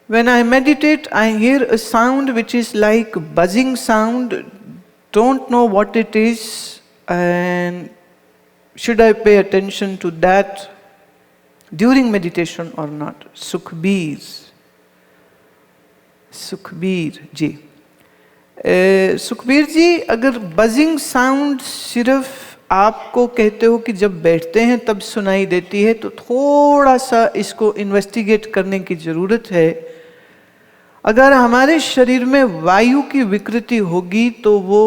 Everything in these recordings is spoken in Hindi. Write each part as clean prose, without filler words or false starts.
When I meditate, I hear a sound which is like buzzing sound. Don't know what it is, and should I pay attention to that during meditation or not? Sukhbir जी, सुखबीर जी, अगर बजिंग साउंड सिर्फ आपको कहते हो कि जब बैठते हैं तब सुनाई देती है, तो थोड़ा सा इसको इन्वेस्टिगेट करने की जरूरत है। अगर हमारे शरीर में वायु की विकृति होगी तो वो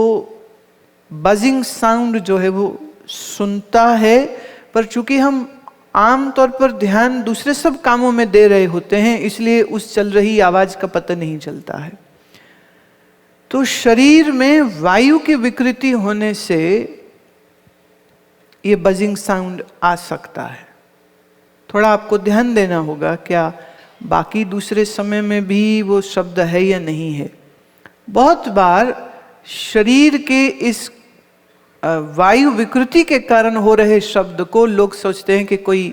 बजिंग साउंड जो है वो सुनता है, पर चूंकि हम आम तौर पर ध्यान दूसरे सब कामों में दे रहे होते हैं, इसलिए उस चल रही आवाज का पता नहीं चलता है। तो शरीर में वायु की विकृति होने से ये बजिंग साउंड आ सकता है। थोड़ा आपको ध्यान देना होगा, क्या बाकी दूसरे समय में भी वो शब्द है या नहीं है। बहुत बार शरीर के इस वायु विकृति के कारण हो रहे शब्द को लोग सोचते हैं कि कोई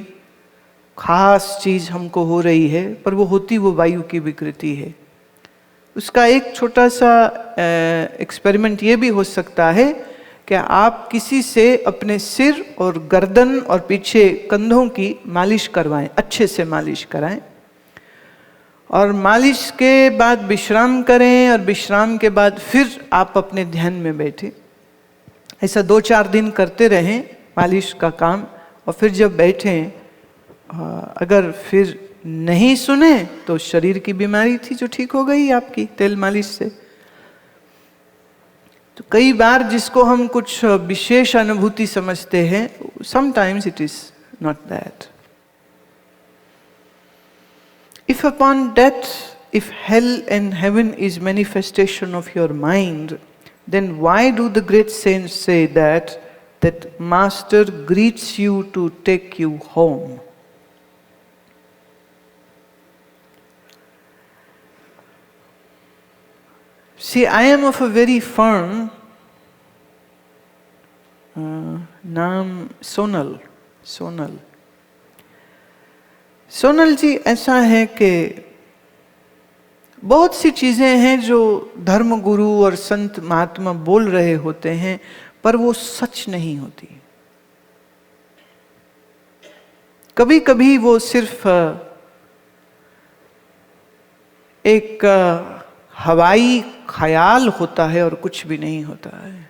खास चीज हमको हो रही है, पर वो होती वो वायु की विकृति है। उसका एक छोटा सा एक्सपेरिमेंट ये भी हो सकता है कि आप किसी से अपने सिर और गर्दन और पीछे कंधों की मालिश करवाएं, अच्छे से मालिश कराएं, और मालिश के बाद विश्राम करें, और विश्राम के बाद फिर आप अपने ध्यान में बैठे। ऐसा 2-4 दिन करते रहें मालिश का काम, और फिर जब बैठें, अगर फिर नहीं सुने तो शरीर की बीमारी थी जो ठीक हो गई आपकी तेल मालिश से। तो कई बार जिसको हम कुछ विशेष अनुभूति समझते हैं, sometimes it is not that. If upon death, if hell and heaven is manifestation of your mind, then why do the great saints say that Master greets you to take you home? See, I am of a very firm नाम सोनल जी, ऐसा है कि बहुत सी चीजें हैं जो धर्म गुरु और संत महात्मा बोल रहे होते हैं, पर वो सच नहीं होती। कभी कभी वो सिर्फ एक हवाई ख्याल होता है और कुछ भी नहीं होता है।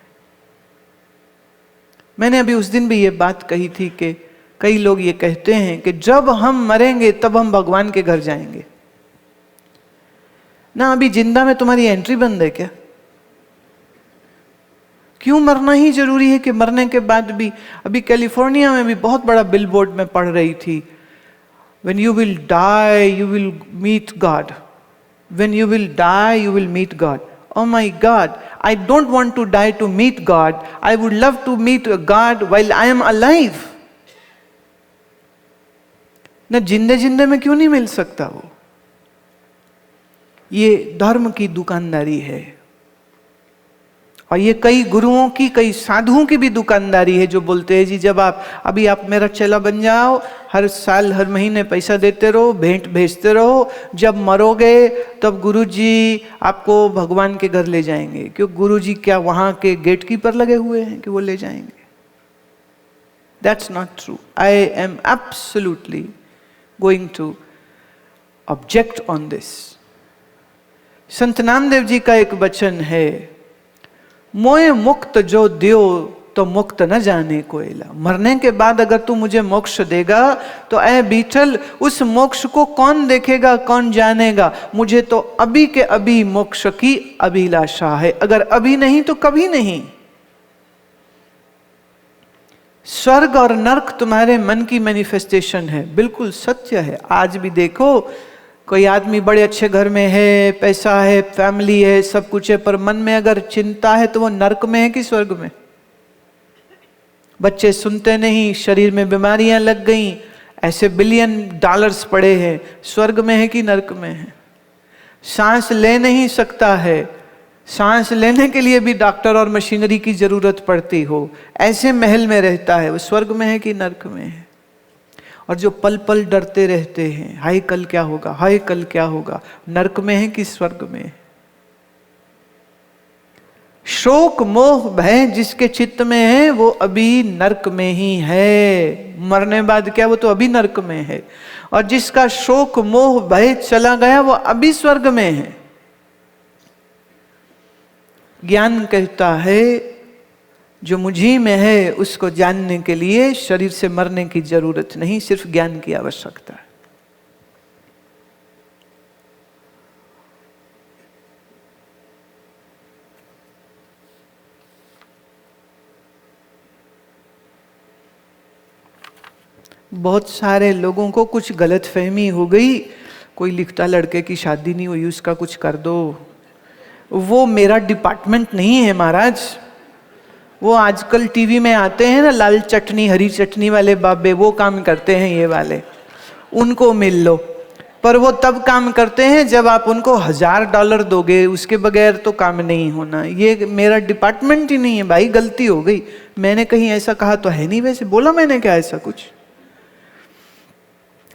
मैंने अभी उस दिन भी ये बात कही थी कि कई लोग ये कहते हैं कि जब हम मरेंगे तब हम भगवान के घर जाएंगे। ना, अभी जिंदा में तुम्हारी एंट्री बंद है क्या? क्यों मरना ही जरूरी है कि मरने के बाद भी? अभी कैलिफोर्निया में भी बहुत बड़ा बिलबोर्ड में पढ़ रही थी, When you will die, you will meet God. When you will die, you will meet God. Oh my God, I don't want to die to meet God. I would love to meet God while I am alive. ना जिंदे जिंदे में क्यों नहीं मिल सकता वो? ये धर्म की दुकानदारी है, और ये कई गुरुओं की, कई साधुओं की भी दुकानदारी है जो बोलते हैं जी जब आप मेरा चेला बन जाओ, हर साल हर महीने पैसा देते रहो, भेंट भेजते रहो, जब मरोगे तब गुरुजी आपको भगवान के घर ले जाएंगे। क्यों? गुरुजी क्या वहां के गेट कीपर लगे हुए हैं कि वो ले जाएंगे? That's not true. I am absolutely going to object on this. संत नामदेव जी का एक वचन है, मोए मुक्त जो दियो तो मुक्त न जाने कोयला। मरने के बाद अगर तू मुझे मोक्ष देगा तो ऐ बीठल, उस मोक्ष को कौन देखेगा, कौन जानेगा? मुझे तो अभी के अभी मोक्ष की अभिलाषा है, अगर अभी नहीं तो कभी नहीं। स्वर्ग और नरक तुम्हारे मन की मैनिफेस्टेशन है, बिल्कुल सत्य है। आज भी देखो, कोई आदमी बड़े अच्छे घर में है, पैसा है, फैमिली है, सब कुछ है, पर मन में अगर चिंता है तो वो नरक में है कि स्वर्ग में? बच्चे सुनते नहीं, शरीर में बीमारियां लग गई, ऐसे $बिलियन पड़े हैं, स्वर्ग में है कि नरक में है? सांस ले नहीं सकता है, सांस लेने के लिए भी डॉक्टर और मशीनरी की जरूरत पड़ती हो, ऐसे महल में रहता है, वो स्वर्ग में है कि नरक में है? और जो पल पल डरते रहते हैं, हाय कल क्या होगा, हाय कल क्या होगा, नरक में है कि स्वर्ग में है। शोक मोह भय जिसके चित्त में है वो अभी नरक में ही है। मरने बाद क्या, वो तो अभी नरक में है। और जिसका शोक मोह भय चला गया वो अभी स्वर्ग में है। ज्ञान कहता है जो मुझी में है उसको जानने के लिए शरीर से मरने की जरूरत नहीं, सिर्फ ज्ञान की आवश्यकता है। बहुत सारे लोगों को कुछ गलतफहमी हो गई, कोई लिखता लड़के की शादी नहीं हुई उसका कुछ कर दो। वो मेरा डिपार्टमेंट नहीं है महाराज। वो आजकल टीवी में आते हैं ना लाल चटनी हरी चटनी वाले बाबे, वो काम करते हैं ये वाले, उनको मिल लो। पर वो तब काम करते हैं जब आप उनको $1000 दोगे, उसके बगैर तो काम नहीं होना। ये मेरा डिपार्टमेंट ही नहीं है भाई, गलती हो गई। मैंने कहीं ऐसा कहा तो है नहीं, वैसे बोला मैंने क्या ऐसा कुछ?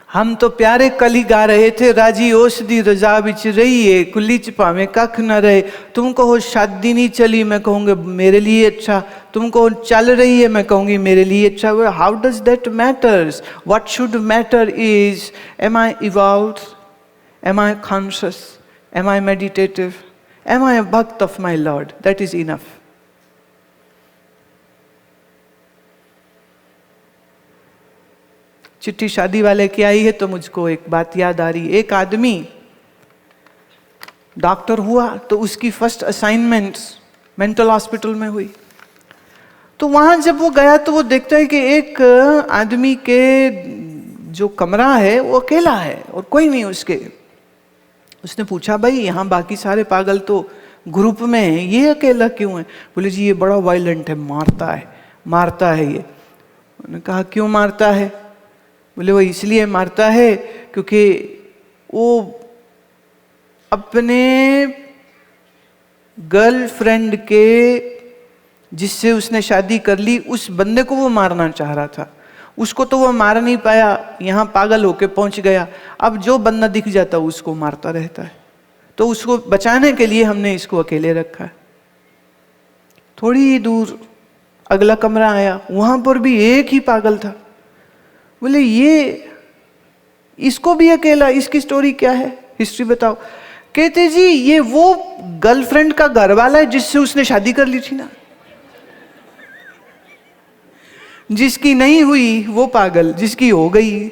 हम तो प्यारे कल ही गा रहे थे, राजी ओस दी रजा बिच रही है, कुली च पावे कख न रहे। तुम कहो शादी नहीं चली, मैं कहूँगा मेरे लिए अच्छा। तुम कहो चल रही है, मैं कहूँगी मेरे लिए अच्छा। How does that matters? What should matter is, am I evolved, am I conscious, am I meditative, am I a bhakt of my lord? That is enough. चिट्ठी शादी वाले की आई है तो मुझको एक बात याद आ रही। एक आदमी डॉक्टर हुआ तो उसकी फर्स्ट असाइनमेंट मेंटल हॉस्पिटल में हुई। तो वहां जब वो गया तो वो देखता है कि एक आदमी के जो कमरा है वो अकेला है और कोई नहीं उसके। उसने पूछा भाई यहाँ बाकी सारे पागल तो ग्रुप में हैं, ये अकेला क्यों है? बोले जी ये बड़ा वायलेंट है, मारता है ये। उन्होंने कहा क्यों मारता है? बोले वो इसलिए मारता है क्योंकि वो अपने गर्लफ्रेंड के जिससे उसने शादी कर ली उस बंदे को वो मारना चाह रहा था। उसको तो वो मार नहीं पाया, यहाँ पागल होके पहुंच गया। अब जो बंदा दिख जाता उसको मारता रहता है। तो उसको बचाने के लिए हमने इसको अकेले रखा है। थोड़ी दूर अगला कमरा आया, वहां पर भी एक ही पागल था। बोले ये इसको भी अकेला, इसकी स्टोरी क्या है, हिस्ट्री बताओ। कहते जी ये वो गर्लफ्रेंड का घर वाला है जिससे उसने शादी कर ली थी ना। जिसकी नहीं हुई वो पागल, जिसकी हो गई।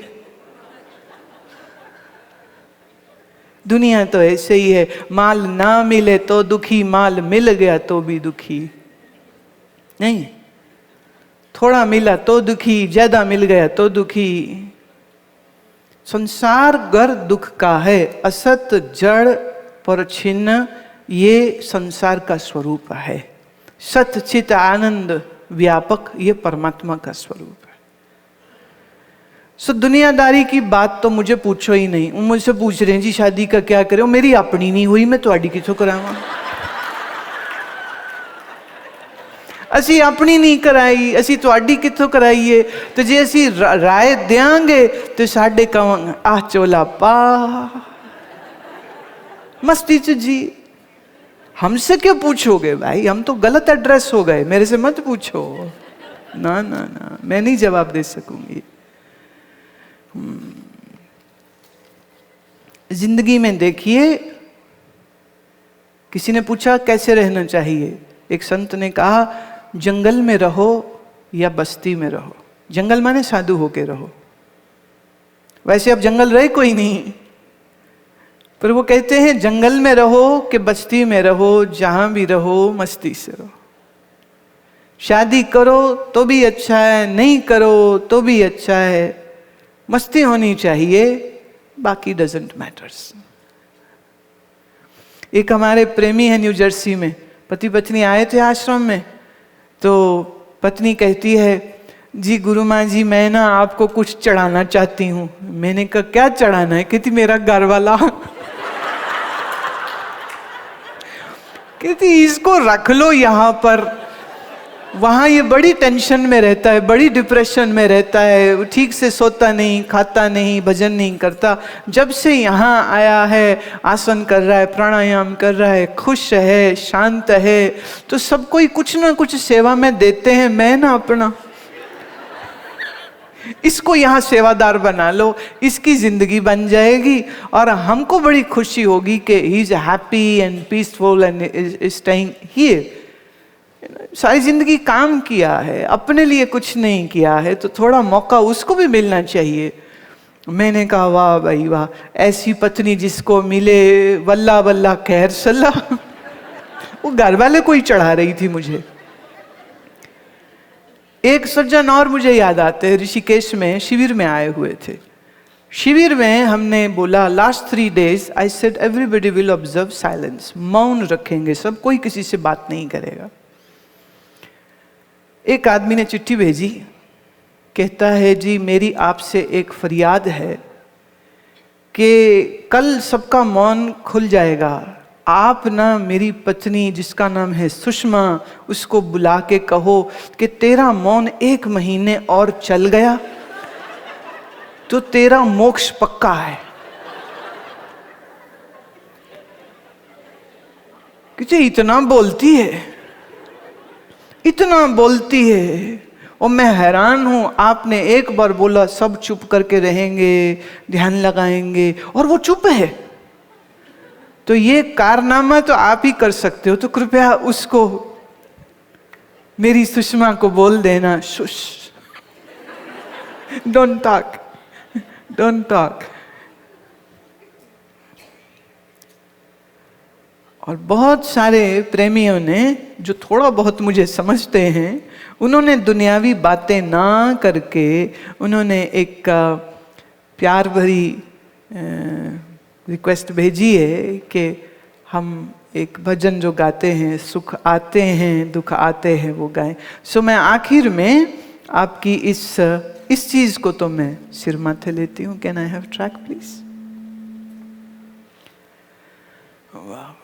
दुनिया तो ऐसे ही है, माल ना मिले तो दुखी, माल मिल गया तो भी दुखी नहीं। थोड़ा मिला तो दुखी, ज्यादा मिल गया तो दुखी। संसार घर दुख का है, असत जड़ पर छिन्न ये संसार का स्वरूप है। सत चित आनंद व्यापक ये परमात्मा का स्वरूप है। सो दुनियादारी की बात तो मुझे पूछो ही नहीं। मुझसे पूछ रहे हैं जी शादी का क्या करें, मेरी अपनी नहीं हुई, मैं तुहाडी किथों करावां? असी अपनी नहीं कराई, असी तुहाडी किथों कराइए? तो जे असी राय देंगे तो साडे कहां आ चोला पा मस्ती च जी। हमसे क्यों पूछोगे भाई, हम तो गलत एड्रेस हो गए, मेरे से मत पूछो। ना ना ना, मैं नहीं जवाब दे सकूंगी। जिंदगी में देखिए, किसी ने पूछा कैसे रहना चाहिए, एक संत ने कहा जंगल में रहो या बस्ती में रहो। जंगल माने साधु होके रहो। वैसे अब जंगल रहे कोई नहीं, पर वो कहते हैं जंगल में रहो कि बस्ती में रहो, जहां भी रहो मस्ती से रहो। शादी करो तो भी अच्छा है, नहीं करो तो भी अच्छा है, मस्ती होनी चाहिए, बाकी डजंट मैटर्स। एक हमारे प्रेमी है न्यू जर्सी में, पति पत्नी आए थे आश्रम में। तो पत्नी कहती है जी गुरु माँ जी मैं ना आपको कुछ चढ़ाना चाहती हूँ। मैंने कहा क्या चढ़ाना है? कहती मेरा घर वाला। कहती इसको रख लो यहाँ पर, वहाँ ये बड़ी टेंशन में रहता है, बड़ी डिप्रेशन में रहता है, वो ठीक से सोता नहीं, खाता नहीं, भजन नहीं करता। जब से यहाँ आया है, आसन कर रहा है, प्राणायाम कर रहा है, खुश है, शांत है, तो सब कोई कुछ ना कुछ सेवा में देते हैं। मैं ना अपना इसको यहाँ सेवादार बना लो, इसकी जिंदगी बन जाएगी और हमको बड़ी खुशी होगी कि he is happy and peaceful and is staying here. सारी जिंदगी काम किया है, अपने लिए कुछ नहीं किया है, तो थोड़ा मौका उसको भी मिलना चाहिए। मैंने कहा वाह भाई वाह, ऐसी पत्नी जिसको मिले वल्ला वल्ला खैर सल्ला। वो घर वाले को ही चढ़ा रही थी मुझे। एक सज्जन और मुझे याद आते हैं, ऋषिकेश में शिविर में आए हुए थे। शिविर में हमने बोला last 3 days I said everybody will observe silence, मौन रखेंगे सब, कोई किसी से बात नहीं करेगा। एक आदमी ने चिट्ठी भेजी, कहता है जी मेरी आपसे एक फरियाद है कि कल सबका मौन खुल जाएगा, आप ना मेरी पत्नी जिसका नाम है सुषमा, उसको बुला के कहो कि तेरा मौन 1 महीने और चल गया तो तेरा मोक्ष पक्का है। कि इतना बोलती है, इतना बोलती है। और मैं हैरान हूं, आपने एक बार बोला सब चुप करके रहेंगे, ध्यान लगाएंगे, और वो चुप है। तो ये कारनामा तो आप ही कर सकते हो, तो कृपया उसको, मेरी सुषमा को बोल देना, shush, don't talk, don't talk. और बहुत सारे प्रेमियों ने, जो थोड़ा बहुत मुझे समझते हैं, उन्होंने दुनियावी बातें ना करके उन्होंने एक प्यार भरी रिक्वेस्ट भेजी है कि हम एक भजन जो गाते हैं, सुख आते हैं दुख आते हैं, वो गाएं। सो मैं आखिर में आपकी इस चीज को तो मैं सिर माथे लेती हूँ। Can I have track please? वाह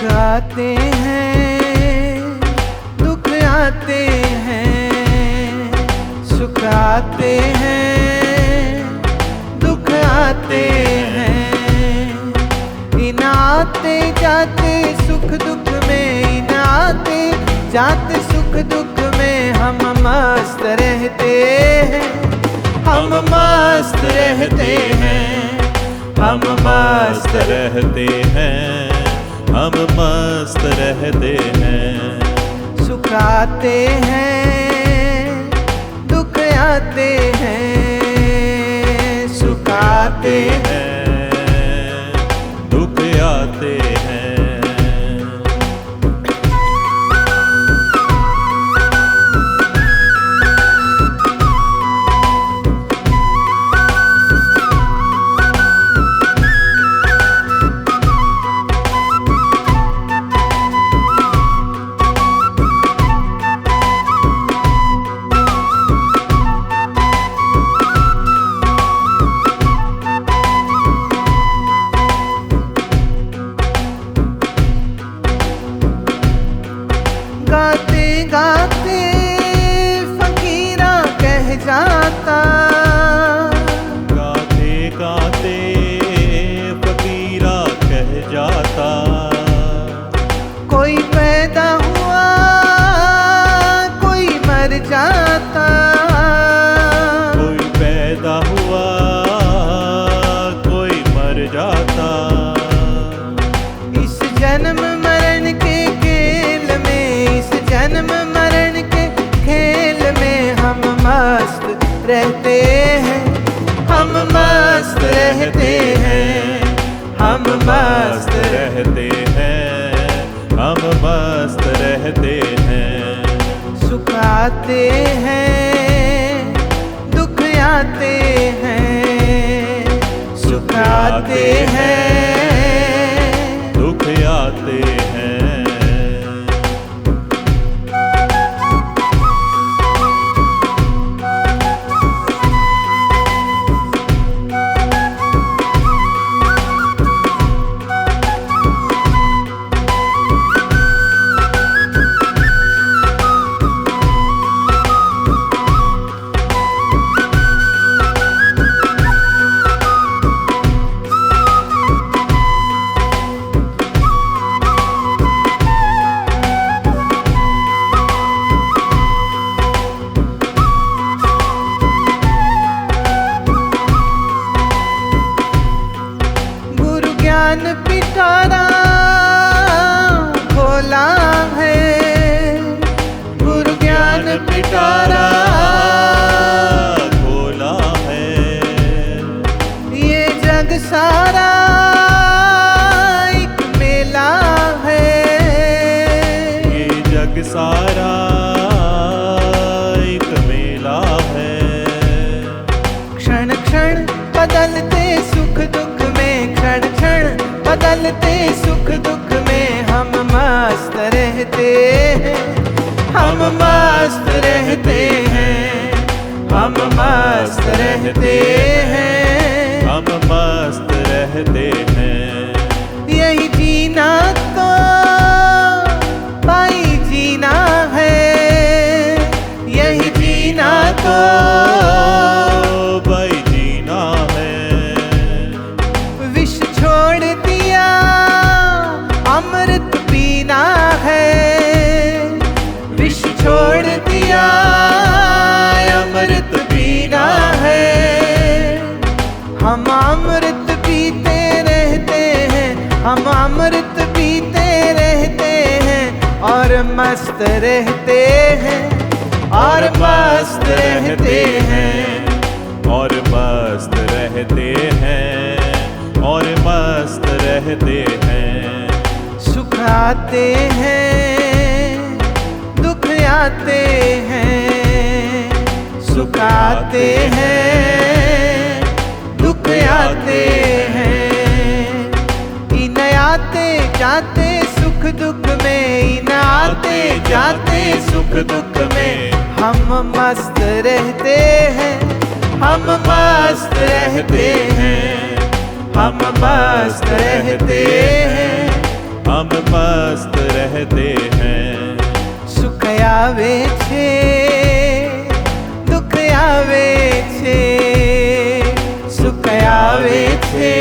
आते हैं दुख आते हैं, सुख आते हैं दुख आते हैं, इन आते जाते सुख दुख में, इन आते जाते सुख दुख में हम मस्त रहते हैं, हम मस्त रहते हैं, हम मस्त रहते हैं, हम मस्त रहते हैं। सुख आते हैं दुख आते हैं, सुख आते हैं दुख आते हैं। गाते गाते फकीरा कह जाता, गाते गाते फकीरा कह जाता, कोई पैदा हुआ कोई मर जाता, कोई पैदा हुआ कोई मर जाता। इस जन्म मरण के खेल में, इस जन्म मरण के खेल में हम मस्त रहते हैं, हम मस्त रहते हैं, हम मस्त रहते हैं, हम मस्त रहते हैं। सुख आते हैं दुख आते हैं, सुख आते हैं दुख आते हैं। ज्ञान पिटारा भोला है, गुरु ज्ञान पिटारा भोला है। ये जग सारा एक मेला है, ये जग सारा एक मेला है। क्षण क्षण बदलते सुख दुख में, क्षण क्षण बदलते सुख दुख में हम मस्त रहते हैं, हम मस्त रहते हैं, हम मस्त रहते हैं, हम मस्त रहते हैं। यही जीना तो भाई जीना है, यही जीना तो भाई जीना है। विष छोड़ दिया अमृत पीना है, विष छोड़ दिया अमृत पीना है। हम अमृत पीते रहते हैं, हम अमृत पीते रहते हैं और मस्त रहते हैं, और मस्त रहते हैं, और मस्त रहते हैं, और मस्त रहते हैं। सुख आते हैं दुख आते हैं, सुख आते हैं दुख आते हैं। इन आते जाते सुख दुख में, इन आते जाते सुख दुख में हम मस्त रहते हैं, हम मस्त रहते हैं, हम मस्त रहते हैं, हम मस्त रहते हैं। सुख आवे छे दुख आवे छे, सुख आवे छे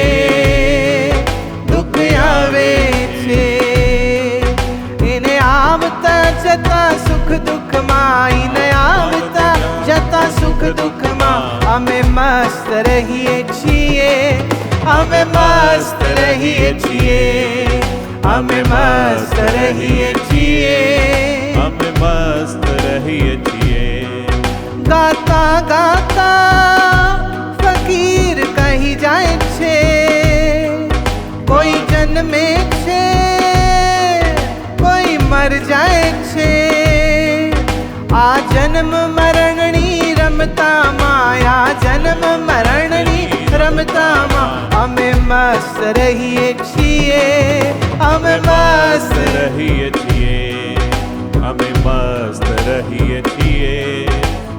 दुख आवे छे। इने आवता जता सुख दुख मां, इने आवता जता सुख दुख मां અમે મસ્ત રહીએ છીએ, અમે મસ્ત રહીએ છીએ, અમે મસ્ત રહીએ છીએ, हम मस्त रहिए छिए। ગાતા ગાતા ફકીર કહી જાય છે, કોઈ જન્મે છે કોઈ મર જાય છે। આ જન્મ મરણની રમતા માયા, જન્મ મરણની રમતા માં અમે મસ્ત રહીએ છીએ, અમે મસ્ત रहिए छिए। हमें मस्त रहिए छिए,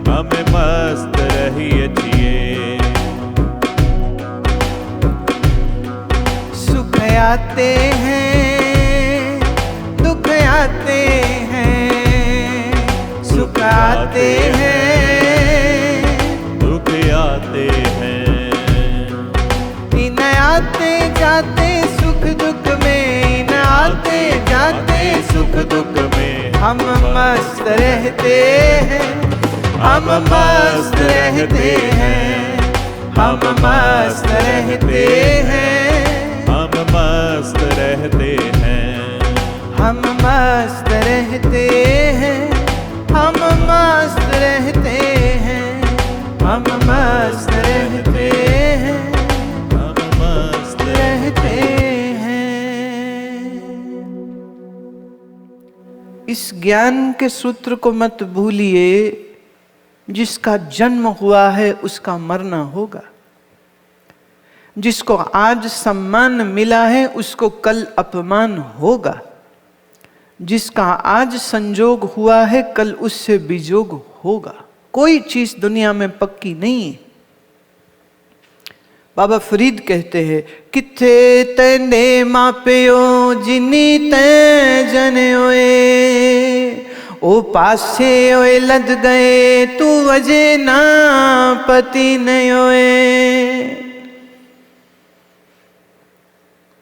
हमें मस्त रहिए छिए। सुख आते हैं दुख आते हैं, सुख आते हैं दुख आते हैं। इन आते जाते सुख दुख में, इन आते जाते सुख दुख में हम मस्त रहते हैं, हम मस्त रहते हैं, हम मस्त रहते हैं, हम मस्त रहते हैं। हम मस्त रहते हैं, हम मस्त रहते हैं, हम मस्त रहते हैं, हम मस्त रहते हैं। इस ज्ञान के सूत्र को मत भूलिए, जिसका जन्म हुआ है उसका मरना होगा, जिसको आज सम्मान मिला है उसको कल अपमान होगा, जिसका आज संजोग हुआ है कल उससे विजोग होगा। कोई चीज दुनिया में पक्की नहीं है। बाबा फरीद कहते हैं, किथे तेने मापियो जिनी ते जने ओए, ओ पासे ओए लद गए तू अजे ना पति नहीं ओए।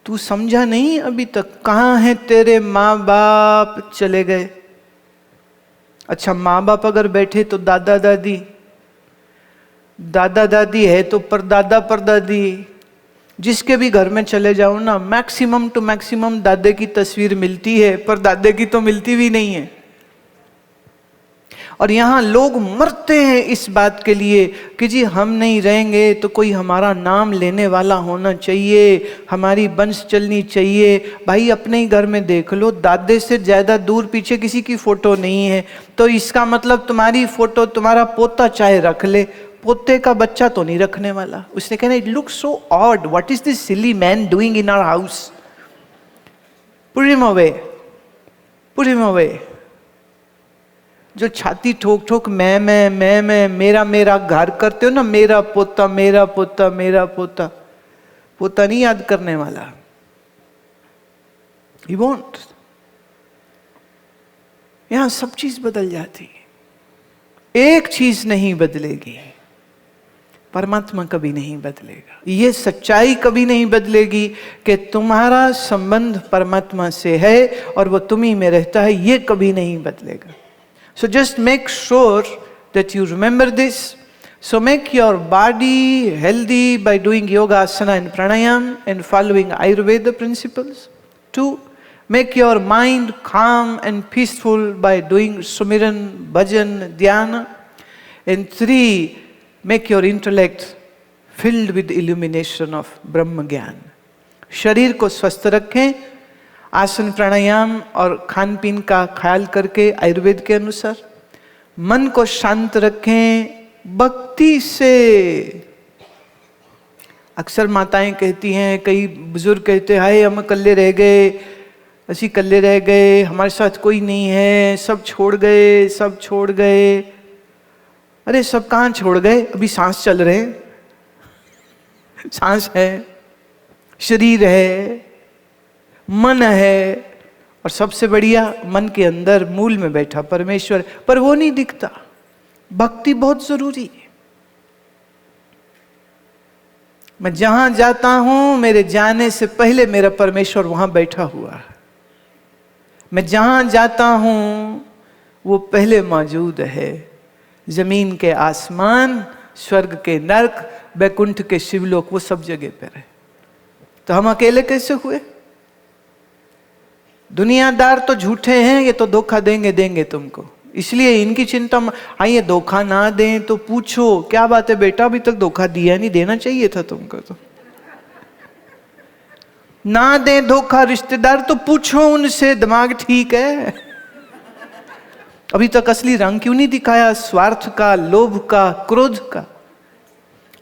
तू समझा नहीं अभी तक, कहाँ है तेरे माँ बाप, चले गए। अच्छा, माँ बाप अगर बैठे तो दादा दादी, दादा दादी है तो परदादा परदादी, जिसके भी घर में चले जाओ ना, मैक्सिमम टू मैक्सिमम दादे की तस्वीर मिलती है, पर दादे की तो मिलती भी नहीं है। और यहाँ लोग मरते हैं इस बात के लिए कि जी हम नहीं रहेंगे तो कोई हमारा नाम लेने वाला होना चाहिए, हमारी वंश चलनी चाहिए। भाई अपने ही घर में देख लो, दादे से ज़्यादा दूर पीछे किसी की फोटो नहीं है, तो इसका मतलब तुम्हारी फोटो तुम्हारा पोता चाहे रख ले, पोते का बच्चा तो नहीं रखने वाला। उसने कहना it looks so odd, what is this silly man doing in our house, put him away, put him away. जो छाती ठोक ठोक मैं मेरा मेरा घर करते हो ना, मेरा पोता मेरा पोता मेरा पोता, पोता नहीं याद करने वाला, ही वोंट। यहां सब चीज बदल जाती है, एक चीज नहीं बदलेगी, परमात्मा कभी नहीं बदलेगा। ये सच्चाई कभी नहीं बदलेगी कि तुम्हारा संबंध परमात्मा से है और वो तुम ही में रहता है, ये कभी नहीं बदलेगा। So just make sure that you remember this. So make your body healthy by doing yoga, asana and pranayam and following Ayurveda principles. 2. Make your mind calm and peaceful by doing sumiran, bhajan, dhyana. And 3. Make your intellect filled with illumination of Brahma Gyan. शरीर को स्वस्थ रखें, आसन प्राणायाम और खान पीन का ख्याल करके आयुर्वेद के अनुसार। मन को शांत रखें भक्ति से। अक्सर माताएं कहती हैं, कई बुजुर्ग कहते हैं, हाय हम कल्ले रह गए, असी कल्ले रह गए, हमारे साथ कोई नहीं है, सब छोड़ गए, सब छोड़ गए। अरे सब कहाँ छोड़ गए, अभी सांस चल रहे हैं, सांस है, शरीर है, मन है, और सबसे बढ़िया मन के अंदर मूल में बैठा परमेश्वर, पर वो नहीं दिखता। भक्ति बहुत जरूरी है। मैं जहां जाता हूं, मेरे जाने से पहले मेरा परमेश्वर वहां बैठा हुआ है। मैं जहां जाता हूं वो पहले मौजूद है। जमीन के आसमान, स्वर्ग के नरक, बैकुंठ के शिवलोक, वो सब जगह पर है। तो हम अकेले कैसे हुए? दुनियादार तो झूठे हैं, ये तो धोखा देंगे तुमको, इसलिए इनकी चिंता। हाँ, ये धोखा ना दें तो पूछो क्या बात है बेटा, अभी तक धोखा दिया नहीं, देना चाहिए था तुमको। तो ना दे धोखा रिश्तेदार तो पूछो उनसे, दिमाग ठीक है? अभी तक असली रंग क्यों नहीं दिखाया? स्वार्थ का, लोभ का, क्रोध का।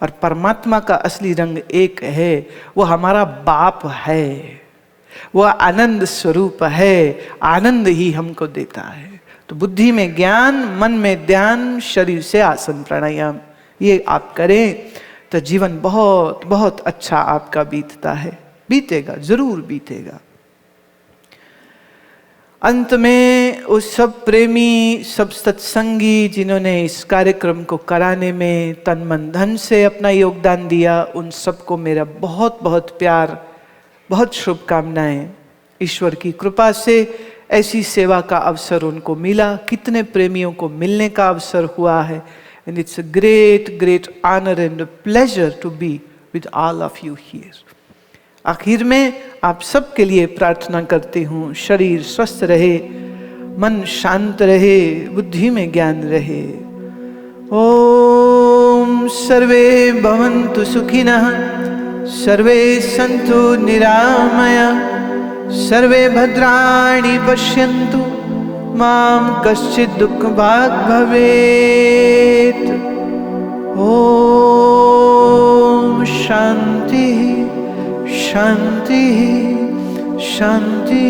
और परमात्मा का असली रंग एक है, वो हमारा बाप है, वो आनंद स्वरूप है, आनंद ही हमको देता है। तो बुद्धि में ज्ञान, मन में ध्यान, शरीर से आसन प्राणायाम, ये आप करें तो जीवन बहुत बहुत अच्छा आपका बीतता है, बीतेगा, जरूर बीतेगा। अंत में उस सब प्रेमी, सब सत्संगी जिन्होंने इस कार्यक्रम को कराने में तन मन धन से अपना योगदान दिया, उन सबको मेरा बहुत बहुत प्यार, बहुत शुभकामनाएं। ईश्वर की कृपा से ऐसी सेवा का अवसर उनको मिला, कितने प्रेमियों को मिलने का अवसर हुआ है। And it's a great great honour and pleasure to be with all of you here. आखिर में आप सबके लिए प्रार्थना करती हूँ, शरीर स्वस्थ रहे, मन शांत रहे, बुद्धि में ज्ञान रहे। ओम सर्वे भवन्तु सुखिनः, सर्वे सन्तु निरामया, सर्वे भद्राणि पश्यन्तु, मां कश्चित् दुःखभाग् भवेत्। ओम शांति शांति शांति।